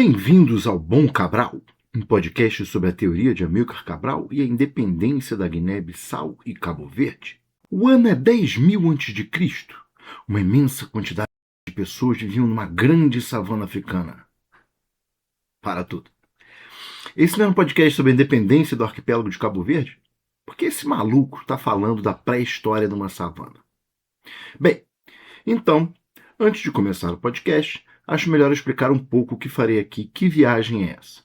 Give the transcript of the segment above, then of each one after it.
Bem-vindos ao Bom Cabral, um podcast sobre a teoria de Amílcar Cabral e a independência da Guiné-Bissau e Cabo Verde. O ano é 10.000 a.C. Uma imensa quantidade de pessoas viviam numa grande savana africana. Para tudo. Esse não é um podcast sobre a independência do arquipélago de Cabo Verde? Por que esse maluco está falando da pré-história de uma savana? Bem, então, antes de começar o podcast, acho melhor explicar um pouco o que farei aqui. Que viagem é essa?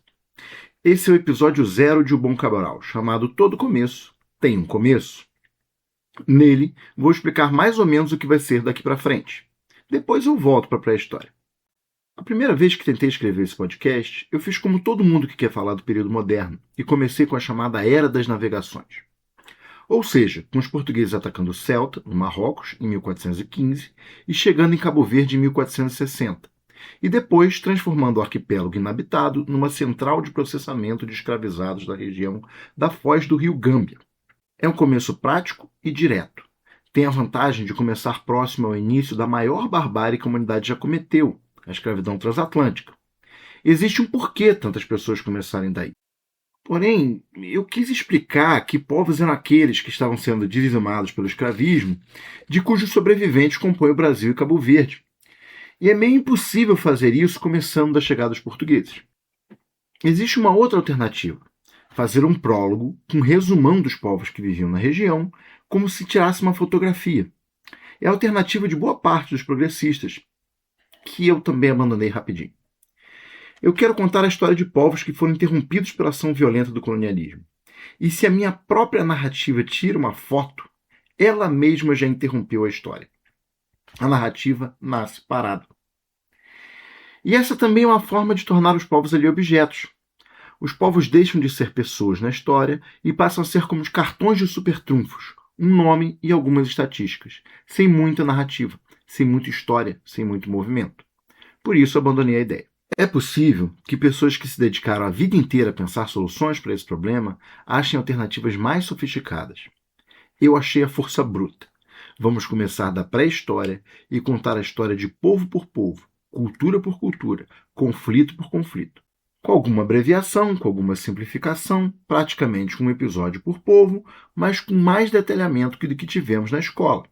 Esse é o episódio 0 de O Bom Cabral, chamado Todo Começo Tem um Começo. Nele, vou explicar mais ou menos o que vai ser daqui para frente. Depois eu volto para a pré-história. A primeira vez que tentei escrever esse podcast, eu fiz como todo mundo que quer falar do período moderno e comecei com a chamada Era das Navegações. Ou seja, com os portugueses atacando Ceuta, no Marrocos, em 1415, e chegando em Cabo Verde em 1460, e depois transformando o arquipélago inabitado numa central de processamento de escravizados da região da foz do rio Gâmbia. É um começo prático e direto. Tem a vantagem de começar próximo ao início da maior barbárie que a humanidade já cometeu, a escravidão transatlântica. Existe um porquê tantas pessoas começarem daí. Porém, eu quis explicar que povos eram aqueles que estavam sendo dizimados pelo escravismo, de cujos sobreviventes compõem o Brasil e Cabo Verde. E é meio impossível fazer isso começando da chegada dos portugueses. Existe uma outra alternativa: fazer um prólogo com um resumão dos povos que viviam na região, como se tirasse uma fotografia. É a alternativa de boa parte dos progressistas, que eu também abandonei rapidinho. Eu quero contar a história de povos que foram interrompidos pela ação violenta do colonialismo. E se a minha própria narrativa tira uma foto, ela mesma já interrompeu a história. A narrativa nasce parada. E essa também é uma forma de tornar os povos ali objetos. Os povos deixam de ser pessoas na história e passam a ser como os cartões de supertrunfos, um nome e algumas estatísticas, sem muita narrativa, sem muita história, sem muito movimento. Por isso abandonei a ideia. É possível que pessoas que se dedicaram a vida inteira a pensar soluções para esse problema achem alternativas mais sofisticadas. Eu achei a força bruta. Vamos começar da pré-história e contar a história de povo por povo, cultura por cultura, conflito por conflito. Com alguma abreviação, com alguma simplificação, praticamente um episódio por povo, mas com mais detalhamento do que tivemos na escola.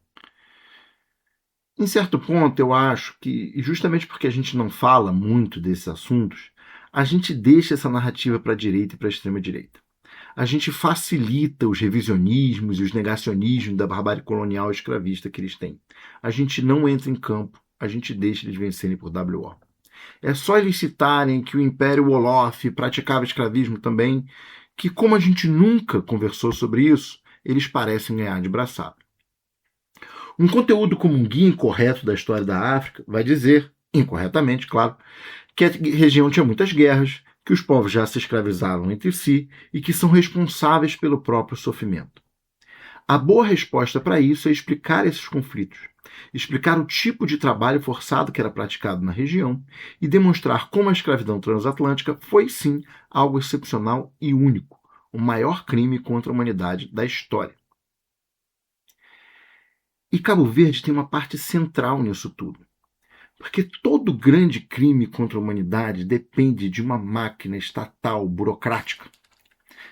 Em certo ponto, eu acho que, justamente porque a gente não fala muito desses assuntos, a gente deixa essa narrativa para a direita e para a extrema-direita. A gente facilita os revisionismos e os negacionismos da barbárie colonial e escravista que eles têm. A gente não entra em campo, a gente deixa eles vencerem por WO. É só eles citarem que o Império Wolof praticava escravismo também, que como a gente nunca conversou sobre isso, eles parecem ganhar de braçada. Um conteúdo como um guia incorreto da história da África vai dizer, incorretamente, claro, que a região tinha muitas guerras, que os povos já se escravizavam entre si e que são responsáveis pelo próprio sofrimento. A boa resposta para isso é explicar esses conflitos, explicar o tipo de trabalho forçado que era praticado na região e demonstrar como a escravidão transatlântica foi, sim, algo excepcional e único, o maior crime contra a humanidade da história. E Cabo Verde tem uma parte central nisso tudo. Porque todo grande crime contra a humanidade depende de uma máquina estatal burocrática.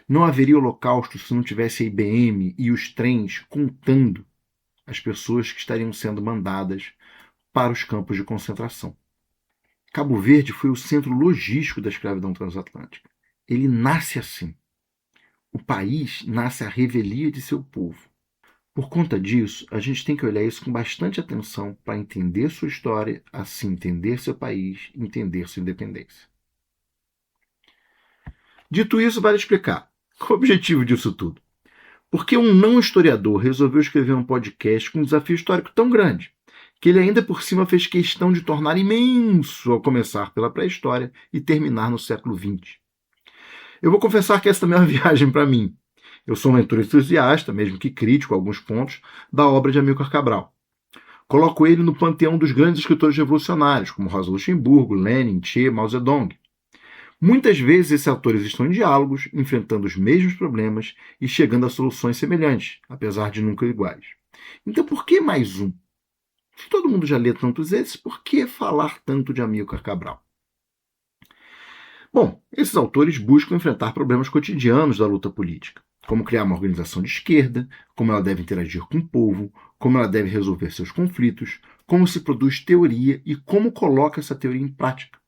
Não haveria holocausto se não tivesse a IBM e os trens contando as pessoas que estariam sendo mandadas para os campos de concentração. Cabo Verde foi o centro logístico da escravidão transatlântica. Ele nasce assim. O país nasce à revelia de seu povo. Por conta disso, a gente tem que olhar isso com bastante atenção para entender sua história, assim entender seu país, entender sua independência. Dito isso, vale explicar qual o objetivo disso tudo. Porque um não historiador resolveu escrever um podcast com um desafio histórico tão grande, que ele ainda por cima fez questão de tornar imenso ao começar pela pré-história e terminar no século XX. Eu vou confessar que essa também é uma viagem para mim. Eu sou um leitor entusiasta, mesmo que crítico a alguns pontos, da obra de Amílcar Cabral. Coloco ele no panteão dos grandes escritores revolucionários, como Rosa Luxemburgo, Lenin, Che, Mao Zedong. Muitas vezes esses autores estão em diálogos, enfrentando os mesmos problemas e chegando a soluções semelhantes, apesar de nunca iguais. Então por que mais um? Se todo mundo já lê tantos esses, por que falar tanto de Amílcar Cabral? Bom, esses autores buscam enfrentar problemas cotidianos da luta política, como criar uma organização de esquerda, como ela deve interagir com o povo, como ela deve resolver seus conflitos, como se produz teoria e como coloca essa teoria em prática.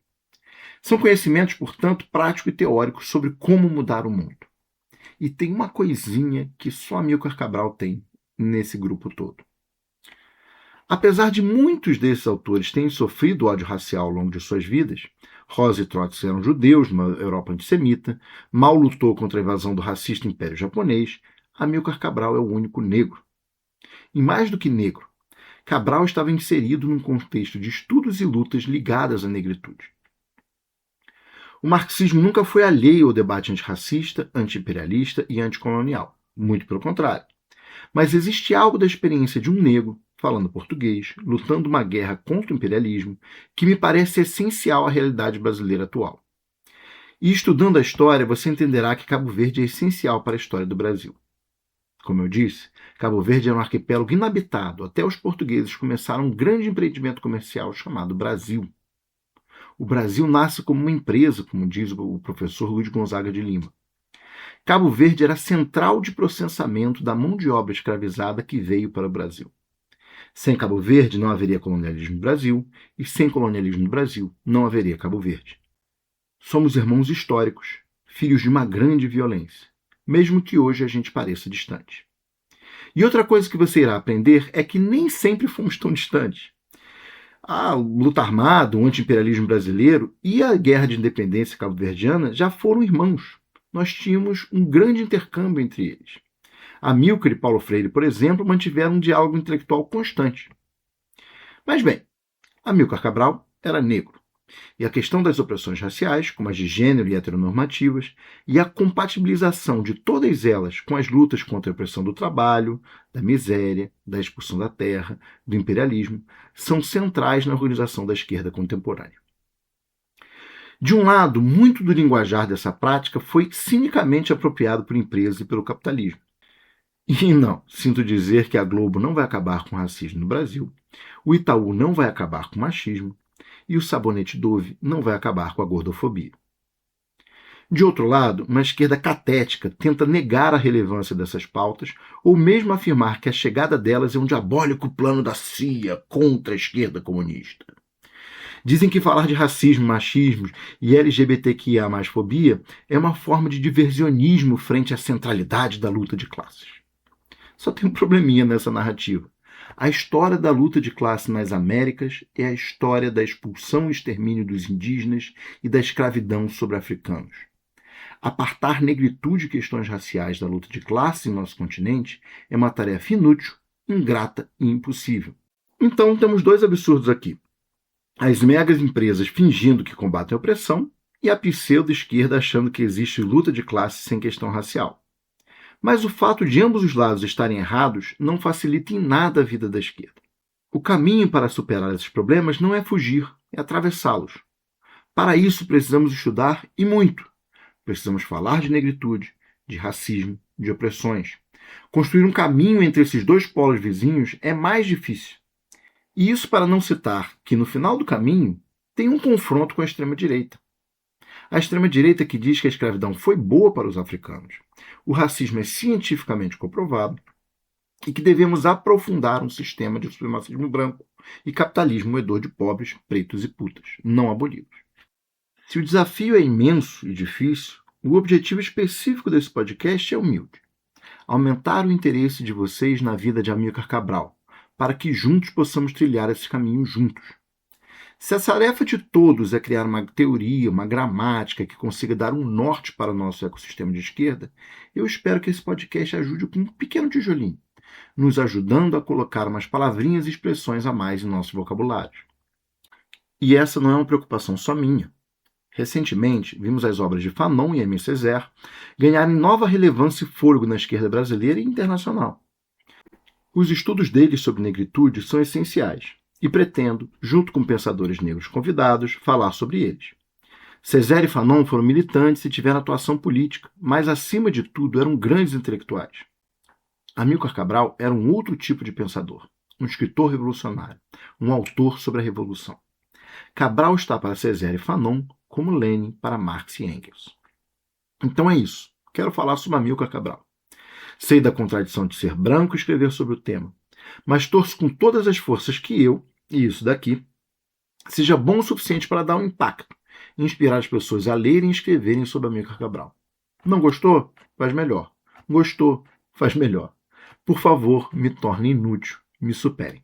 São conhecimentos, portanto, práticos e teóricos sobre como mudar o mundo. E tem uma coisinha que só Amílcar Cabral tem nesse grupo todo. Apesar de muitos desses autores terem sofrido ódio racial ao longo de suas vidas, Rosa e Trotsky eram judeus numa Europa antissemita, Mao lutou contra a invasão do racista Império Japonês, Amílcar Cabral é o único negro. E mais do que negro, Cabral estava inserido num contexto de estudos e lutas ligadas à negritude. O marxismo nunca foi alheio ao debate antirracista, anti-imperialista e anticolonial. Muito pelo contrário. Mas existe algo da experiência de um negro, falando português, lutando uma guerra contra o imperialismo, que me parece essencial à realidade brasileira atual. E estudando a história, você entenderá que Cabo Verde é essencial para a história do Brasil. Como eu disse, Cabo Verde era um arquipélago inabitado até os portugueses começaram um grande empreendimento comercial chamado Brasil. O Brasil nasce como uma empresa, como diz o professor Luiz Gonzaga de Lima. Cabo Verde era a central de processamento da mão de obra escravizada que veio para o Brasil. Sem Cabo Verde não haveria colonialismo no Brasil, e sem colonialismo no Brasil não haveria Cabo Verde. Somos irmãos históricos, filhos de uma grande violência, mesmo que hoje a gente pareça distante. E outra coisa que você irá aprender é que nem sempre fomos tão distantes. A luta armada, o anti-imperialismo brasileiro e a guerra de independência cabo-verdiana já foram irmãos. Nós tínhamos um grande intercâmbio entre eles. Amílcar e Paulo Freire, por exemplo, mantiveram um diálogo intelectual constante. Mas bem, Amílcar Cabral era negro. E a questão das opressões raciais, como as de gênero e heteronormativas, e a compatibilização de todas elas com as lutas contra a opressão do trabalho, da miséria, da expulsão da terra, do imperialismo, são centrais na organização da esquerda contemporânea. De um lado, muito do linguajar dessa prática foi cinicamente apropriado por empresas e pelo capitalismo. E não, sinto dizer que a Globo não vai acabar com o racismo no Brasil, o Itaú não vai acabar com o machismo, e o sabonete Dove não vai acabar com a gordofobia. De outro lado, uma esquerda catética tenta negar a relevância dessas pautas ou mesmo afirmar que a chegada delas é um diabólico plano da CIA contra a esquerda comunista. Dizem que falar de racismo, machismo e LGBTQIA+fobia é uma forma de diversionismo frente à centralidade da luta de classes. Só tem um probleminha nessa narrativa. A história da luta de classe nas Américas é a história da expulsão e extermínio dos indígenas e da escravidão sobre africanos. Apartar negritude e questões raciais da luta de classe em nosso continente é uma tarefa inútil, ingrata e impossível. Então temos dois absurdos aqui. As megas empresas fingindo que combatem a opressão e a pseudo-esquerda achando que existe luta de classe sem questão racial. Mas o fato de ambos os lados estarem errados não facilita em nada a vida da esquerda. O caminho para superar esses problemas não é fugir, é atravessá-los. Para isso precisamos estudar e muito. Precisamos falar de negritude, de racismo, de opressões. Construir um caminho entre esses dois polos vizinhos é mais difícil. E isso para não citar que no final do caminho tem um confronto com a extrema-direita. A extrema-direita que diz que a escravidão foi boa para os africanos. O racismo é cientificamente comprovado e que devemos aprofundar um sistema de supremacismo branco e capitalismo moedor de pobres, pretos e putas, não abolidos. Se o desafio é imenso e difícil, o objetivo específico desse podcast é humilde. Aumentar o interesse de vocês na vida de Amílcar Cabral, para que juntos possamos trilhar esse caminho juntos. Se a tarefa de todos é criar uma teoria, uma gramática que consiga dar um norte para o nosso ecossistema de esquerda, eu espero que esse podcast ajude com um pequeno tijolinho, nos ajudando a colocar umas palavrinhas e expressões a mais em nosso vocabulário. E essa não é uma preocupação só minha. Recentemente, vimos as obras de Fanon e Aimé Césaire ganharem nova relevância e fôlego na esquerda brasileira e internacional. Os estudos deles sobre negritude são essenciais, e pretendo, junto com pensadores negros convidados, falar sobre eles. Césaire e Fanon foram militantes e tiveram atuação política, mas, acima de tudo, eram grandes intelectuais. Amílcar Cabral era um outro tipo de pensador, um escritor revolucionário, um autor sobre a Revolução. Cabral está para Césaire e Fanon, como Lenin para Marx e Engels. Então é isso. Quero falar sobre Amílcar Cabral. Sei da contradição de ser branco e escrever sobre o tema, mas torço com todas as forças que eu, e isso daqui, seja bom o suficiente para dar um impacto e inspirar as pessoas a lerem e escreverem sobre Amílcar Cabral. Não gostou? Faz melhor. Gostou? Faz melhor. Por favor, me torne inútil, me superem.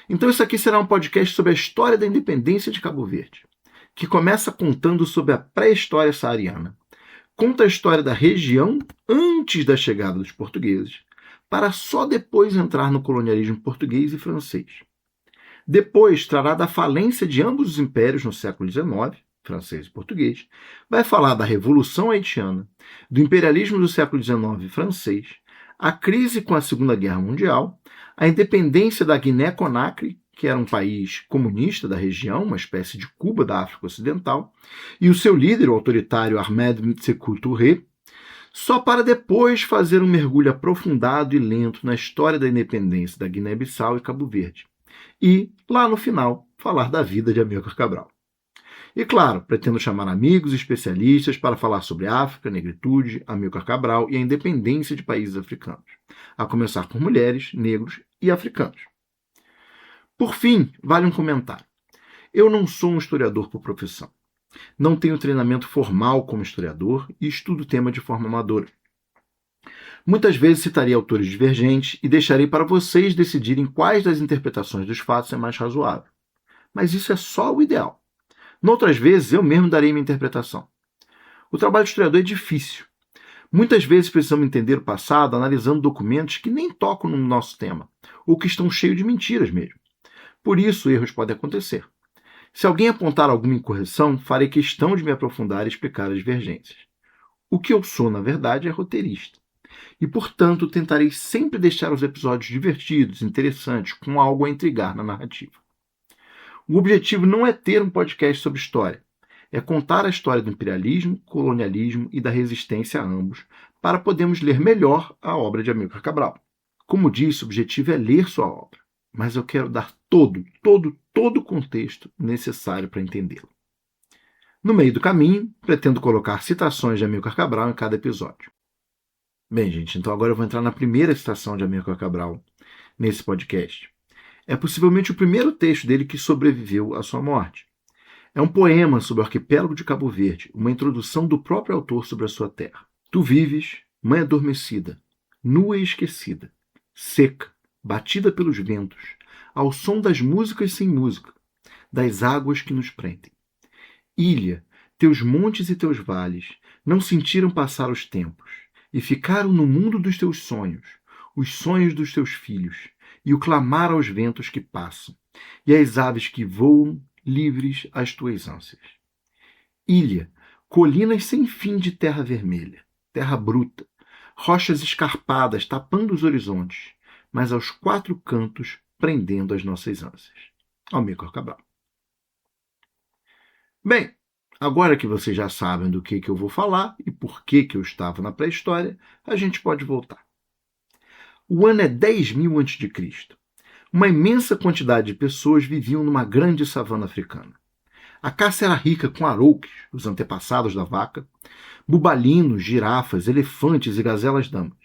Então isso aqui será um podcast sobre a história da independência de Cabo Verde, que começa contando sobre a pré-história saariana. Conta a história da região antes da chegada dos portugueses, para só depois entrar no colonialismo português e francês. Depois trará da falência de ambos os impérios no século XIX, francês e português, vai falar da Revolução Haitiana, do imperialismo do século XIX francês, a crise com a Segunda Guerra Mundial, a independência da Guiné-Conakry, que era um país comunista da região, uma espécie de Cuba da África Ocidental, e o seu líder, o autoritário Ahmed Sékou Touré, só para depois fazer um mergulho aprofundado e lento na história da independência da Guiné-Bissau e Cabo Verde. E, lá no final, falar da vida de Amílcar Cabral. E claro, pretendo chamar amigos e especialistas para falar sobre África, negritude, Amílcar Cabral e a independência de países africanos, a começar por mulheres, negros e africanos. Por fim, vale um comentário. Eu não sou um historiador por profissão. Não tenho treinamento formal como historiador e estudo o tema de forma amadora. Muitas vezes citarei autores divergentes e deixarei para vocês decidirem quais das interpretações dos fatos é mais razoável. Mas isso é só o ideal. Noutras vezes, eu mesmo darei minha interpretação. O trabalho de historiador é difícil. Muitas vezes precisamos entender o passado analisando documentos que nem tocam no nosso tema, ou que estão cheios de mentiras mesmo. Por isso, erros podem acontecer. Se alguém apontar alguma incorreção, farei questão de me aprofundar e explicar as divergências. O que eu sou, na verdade, é roteirista. E, portanto, tentarei sempre deixar os episódios divertidos, interessantes, com algo a intrigar na narrativa. O objetivo não é ter um podcast sobre história, é contar a história do imperialismo, colonialismo e da resistência a ambos, para podermos ler melhor a obra de Amílcar Cabral. Como disse, o objetivo é ler sua obra, mas eu quero dar todo o contexto necessário para entendê-lo. No meio do caminho, pretendo colocar citações de Amílcar Cabral em cada episódio. Bem, gente, então agora eu vou entrar na primeira citação de Amílcar Cabral nesse podcast. É possivelmente o primeiro texto dele que sobreviveu à sua morte. É um poema sobre o arquipélago de Cabo Verde, uma introdução do próprio autor sobre a sua terra. Tu vives, mãe adormecida, nua e esquecida, seca, batida pelos ventos, ao som das músicas sem música, das águas que nos prendem. Ilha, teus montes e teus vales não sentiram passar os tempos, e ficaram no mundo dos teus sonhos, os sonhos dos teus filhos, e o clamar aos ventos que passam, e às aves que voam, livres às tuas ânsias. Ilha, colinas sem fim de terra vermelha, terra bruta, rochas escarpadas tapando os horizontes, mas aos quatro cantos prendendo as nossas ânsias. Amílcar Cabral. Bem, agora que vocês já sabem do que eu vou falar e por que eu estava na pré-história, a gente pode voltar. O ano é 10.000 a.C. Uma imensa quantidade de pessoas viviam numa grande savana africana. A caça era rica com arouques, os antepassados da vaca, bubalinos, girafas, elefantes e gazelas damas.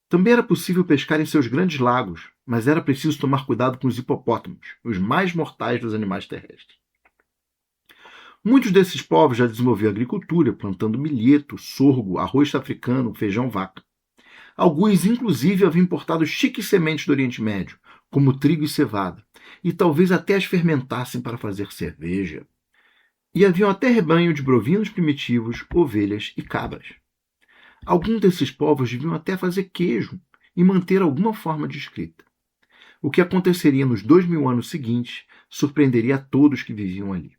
Também era possível pescar em seus grandes lagos, mas era preciso tomar cuidado com os hipopótamos, os mais mortais dos animais terrestres. Muitos desses povos já desenvolviam agricultura, plantando milheto, sorgo, arroz africano, feijão vaca. Alguns, inclusive, haviam importado chiques sementes do Oriente Médio, como trigo e cevada, e talvez até as fermentassem para fazer cerveja. E haviam até rebanho de bovinos primitivos, ovelhas e cabras. Alguns desses povos deviam até fazer queijo e manter alguma forma de escrita. O que aconteceria nos 2.000 anos seguintes surpreenderia a todos que viviam ali.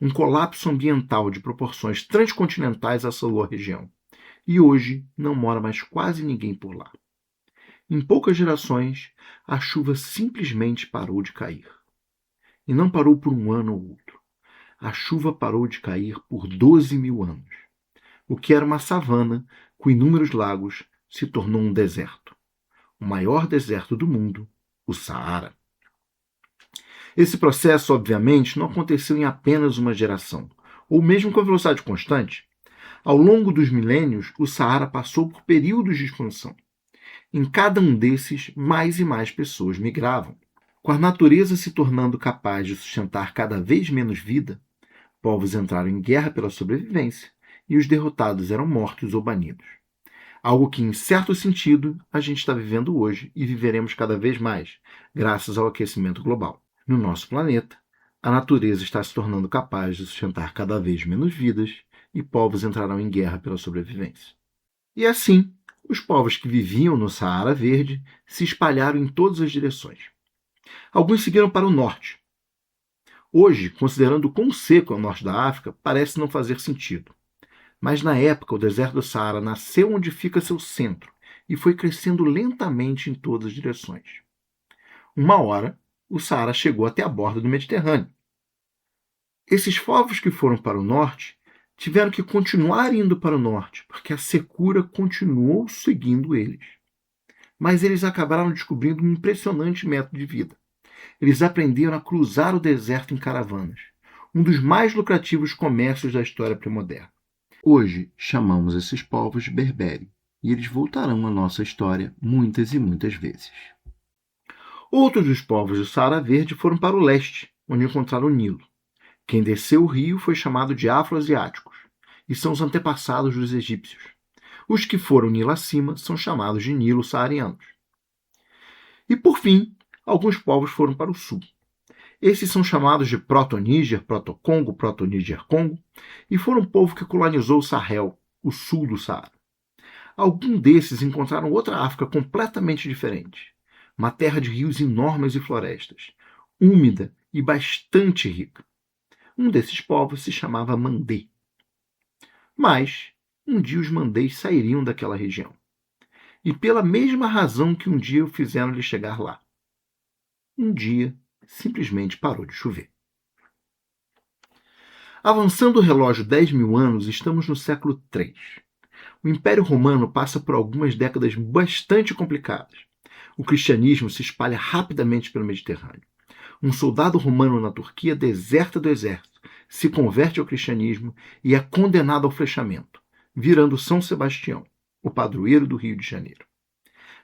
Um colapso ambiental de proporções transcontinentais assolou a região, e hoje não mora mais quase ninguém por lá. Em poucas gerações, a chuva simplesmente parou de cair. E não parou por um ano ou outro. A chuva parou de cair por 12.000 anos. O que era uma savana com inúmeros lagos se tornou um deserto. O maior deserto do mundo, o Saara. Esse processo, obviamente, não aconteceu em apenas uma geração, ou mesmo com velocidade constante. Ao longo dos milênios, o Saara passou por períodos de expansão. Em cada um desses, mais e mais pessoas migravam. Com a natureza se tornando capaz de sustentar cada vez menos vida, povos entraram em guerra pela sobrevivência e os derrotados eram mortos ou banidos. Algo que, em certo sentido, a gente está vivendo hoje e viveremos cada vez mais, graças ao aquecimento global. No nosso planeta, a natureza está se tornando capaz de sustentar cada vez menos vidas e povos entrarão em guerra pela sobrevivência. E assim, os povos que viviam no Saara Verde se espalharam em todas as direções. Alguns seguiram para o norte. Hoje, considerando o quão seco é o norte da África, parece não fazer sentido. Mas na época, o deserto do Saara nasceu onde fica seu centro e foi crescendo lentamente em todas as direções. Uma hora, o Saara chegou até a borda do Mediterrâneo. Esses povos que foram para o norte tiveram que continuar indo para o norte, porque a secura continuou seguindo eles. Mas eles acabaram descobrindo um impressionante método de vida. Eles aprenderam a cruzar o deserto em caravanas, um dos mais lucrativos comércios da história pré-moderna. Hoje chamamos esses povos de berbere, e eles voltarão à nossa história muitas e muitas vezes. Outros dos povos do Saara Verde foram para o leste, onde encontraram o Nilo. Quem desceu o rio foi chamado de afro-asiáticos, e são os antepassados dos egípcios. Os que foram Nilo acima são chamados de nilo-saarianos. E, por fim, alguns povos foram para o sul. Esses são chamados de Proto-Níger, Proto-Congo, Proto-Níger-Congo, e foram o povo que colonizou o Sahel, o sul do Saara. Alguns desses encontraram outra África completamente diferente, uma terra de rios enormes e florestas, úmida e bastante rica. Um desses povos se chamava Mandé. Mas, um dia os Mandês sairiam daquela região. E pela mesma razão que um dia o fizeram lhe chegar lá. Um dia, simplesmente parou de chover. Avançando o relógio 10.000 anos, estamos no século III. O Império Romano passa por algumas décadas bastante complicadas. O cristianismo se espalha rapidamente pelo Mediterrâneo. Um soldado romano na Turquia deserta do exército, se converte ao cristianismo e é condenado ao flechamento, virando São Sebastião, o padroeiro do Rio de Janeiro.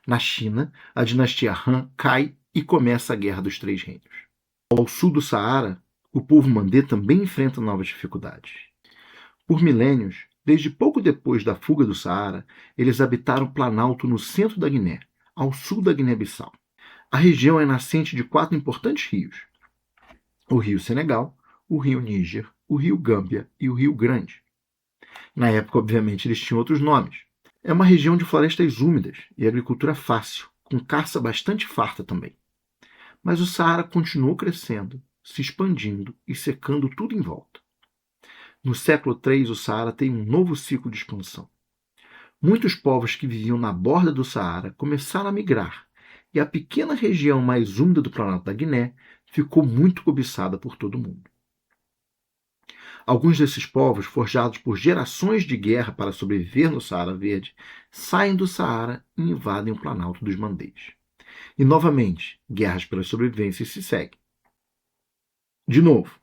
Na China, a dinastia Han cai e começa a Guerra dos Três Reinos. Ao sul do Saara, o povo Mandé também enfrenta novas dificuldades. Por milênios, desde pouco depois da fuga do Saara, eles habitaram o Planalto no centro da Guiné, ao sul da Guiné-Bissau. A região é nascente de 4 importantes rios: o Rio Senegal, o Rio Níger, o Rio Gâmbia e o Rio Grande. Na época, obviamente, eles tinham outros nomes. É uma região de florestas úmidas e agricultura fácil, com caça bastante farta também. Mas o Saara continuou crescendo, se expandindo e secando tudo em volta. No século III, o Saara tem um novo ciclo de expansão. Muitos povos que viviam na borda do Saara começaram a migrar, e a pequena região mais úmida do planalto da Guiné ficou muito cobiçada por todo mundo. Alguns desses povos, forjados por gerações de guerra para sobreviver no Saara Verde, saem do Saara e invadem o planalto dos Mandês. E, novamente, guerras pela sobrevivência se seguem. De novo,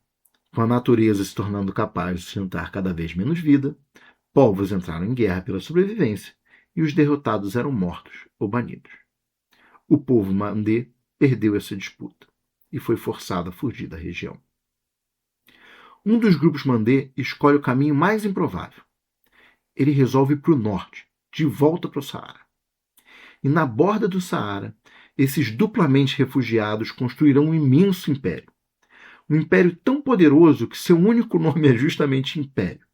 com a natureza se tornando capaz de sustentar cada vez menos vida, povos entraram em guerra pela sobrevivência e os derrotados eram mortos ou banidos. O povo Mandé perdeu essa disputa e foi forçado a fugir da região. Um dos grupos Mandé escolhe o caminho mais improvável. Ele resolve ir para o norte, de volta para o Saara. E na borda do Saara, esses duplamente refugiados construirão um imenso império. Um império tão poderoso que seu único nome é justamente império.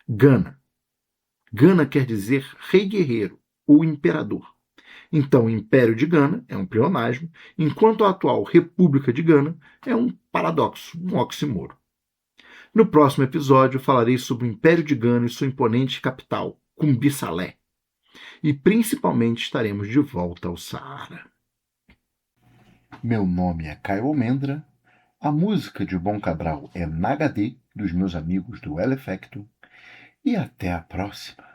Gana. Gana quer dizer rei guerreiro ou imperador. Então, o Império de Gana é um pleonasmo, enquanto a atual República de Gana é um paradoxo, um oxímoro. No próximo episódio, falarei sobre o Império de Gana e sua imponente capital, Cumbi-Salé. E principalmente estaremos de volta ao Saara. Meu nome é Caio Almendra. A música de Bom Cabral é Nagadê, dos meus amigos do El Efecto. E até a próxima.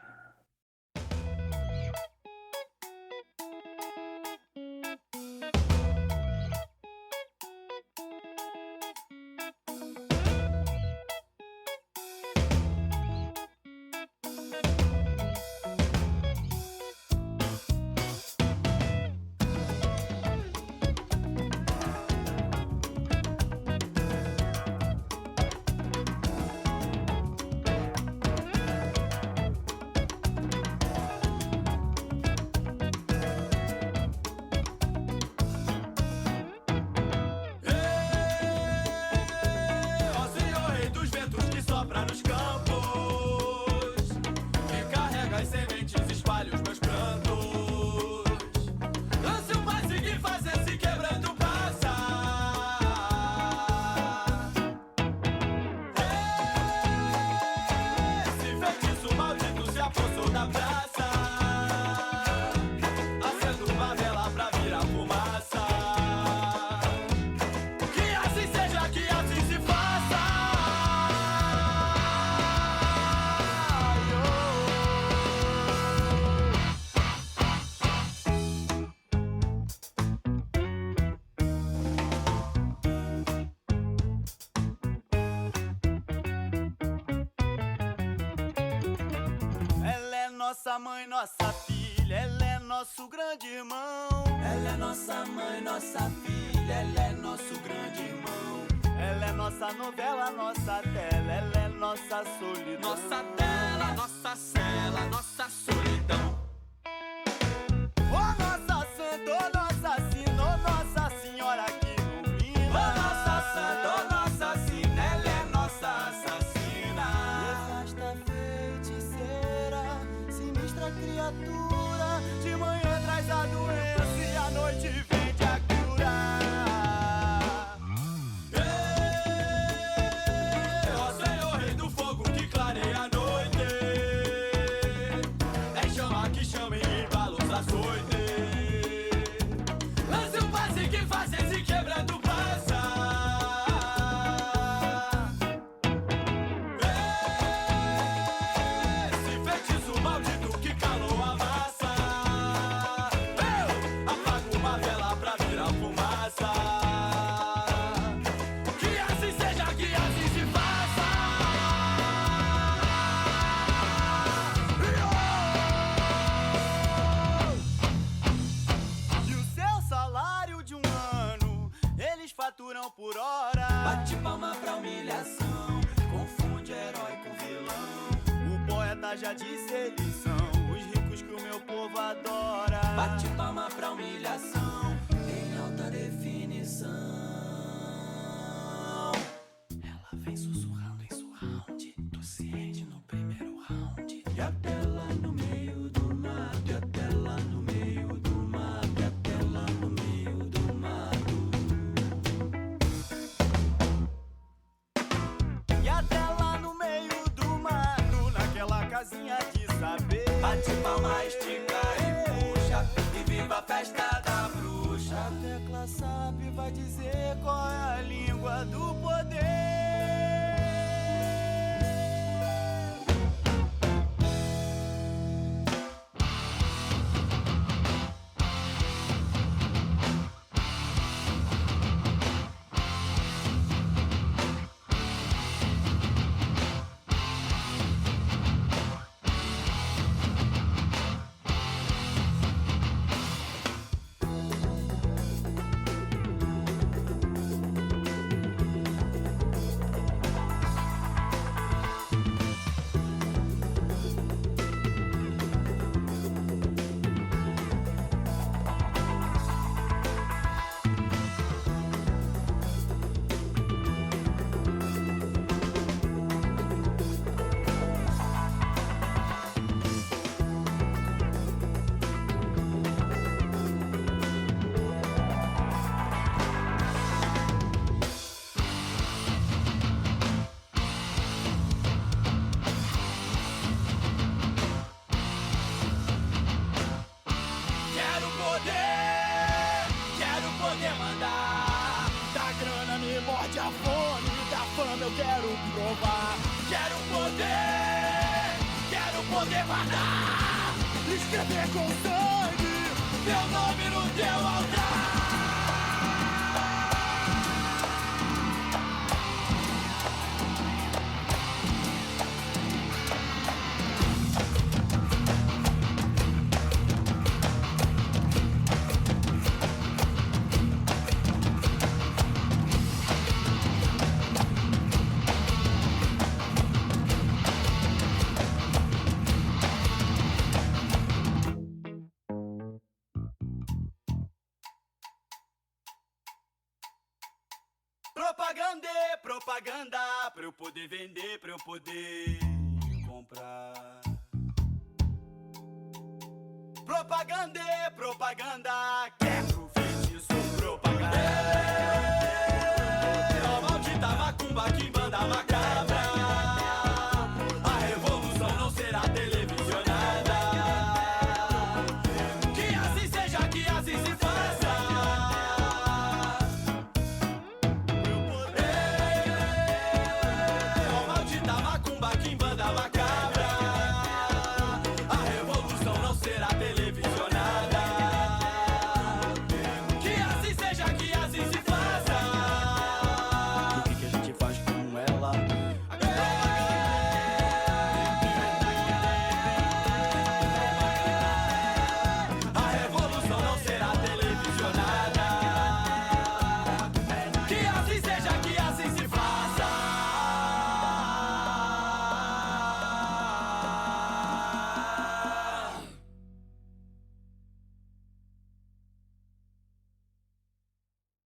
nossa mãe, nossa filha, ela é nosso grande irmão. Ela é nossa mãe, nossa filha, ela é nosso grande irmão. Ela é nossa novela, nossa tela, ela é nossa solidão. Nossa tela, nossa cela, nossa solidão. Ô nossa santa, ô nossa sina, ô nossa senhora que ilumina. Ô nossa santa, ô nossa sina, ela é nossa assassina. Nefasta feiticeira, sinistra criatura, de manhã traz a doença e à noite vem a curar. Ó Senhor, Rei do Fogo que clareia a noite, é chama que chama e embala os açoites. Lance um passe que faz esse quebrando passa. Esse feitiço maldito que calou a massa, apaga uma vela pra virar fumaça. Que assim seja, que assim se faça. E o seu salário de um ano, eles faturam por hora. Bate palma pra humilhação, confunde herói com vilão. O poeta já disse, eles são os ricos que o meu povo adora. Bate palma pra humilhação, em alta definição. Ela vem sussurrando em surround, tu se rende no primeiro round. E até lá no meio do mato, e até lá no meio do mato, e até lá no meio do mato. E até lá no meio do mato, naquela casinha de saber. Bate palma, estica e puxa, e viva a festa da bruxa. A tecla SAP vai dizer qual é a língua do poder. Quero poder mandar. Da grana me morde a fome, da fama eu quero provar. Quero poder mandar. Escrever com sangue Meu nome no teu altar. Propaganda, pra eu poder vender, pra eu poder comprar. Propaganda, quebra o feitiço, propaganda.